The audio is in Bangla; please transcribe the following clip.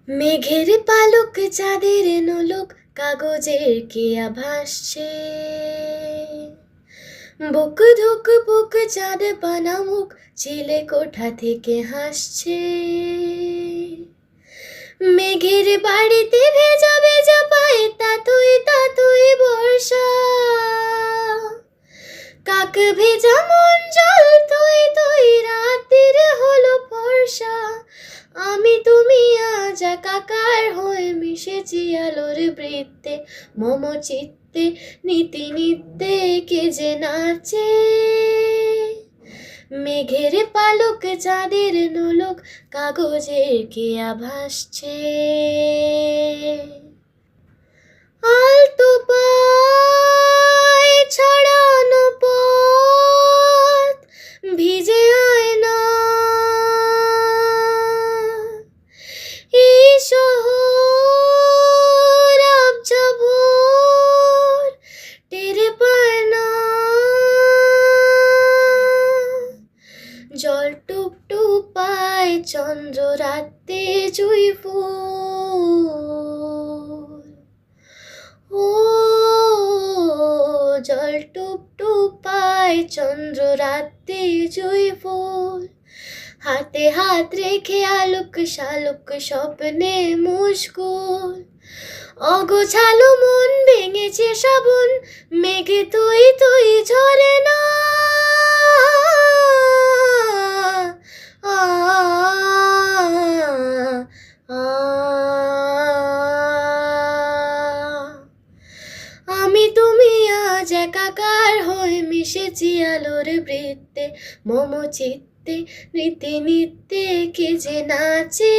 মেঘের পালক চাঁদের নোলক কাগজের কেয়া ভাসছে, বুক ধুক বুক চাঁদ পানা মুখ চিলে কোঠা থেকে হাসছে। মেঘের বাড়িতে ভেজা ভেজা পায়ে তাতুই তাতুই বর্ষা, কাক ভেজা মন জল তুই তুই রাতের হলো ফর্সা। আমি তুমি আজ একাকার হয়ে মিশেছি আলোর বৃত্তে, মম চিত্তে নীতি নিত্যে কে যে নাচে। মেঘের পালক চাঁদের নোলক কাগজের কেয়া ভাসছে। আলতো পায় ছড়ানো পথ ভিজে আয়না, এই শহর আবছা ভোর টের পায় না। জল টুপ টুপায় চন্দ্র রাতে জুই ফুল, ও জল টুপ টুপায় চন্দ্র রাতে জুই ফুল। হাতে হাত রেখে আলোক শালুক স্বপ্নে মুশকুল, অগোছালো মন ভেঙেছে শ্রাবণ, মেঘে তুই তুই ঝরে না। আমি তুমি আজ একাকার হয়ে মিশেছি আলোর বৃত্তে, মম চিত্তে রীতি নিত্যে কে যে নাচে।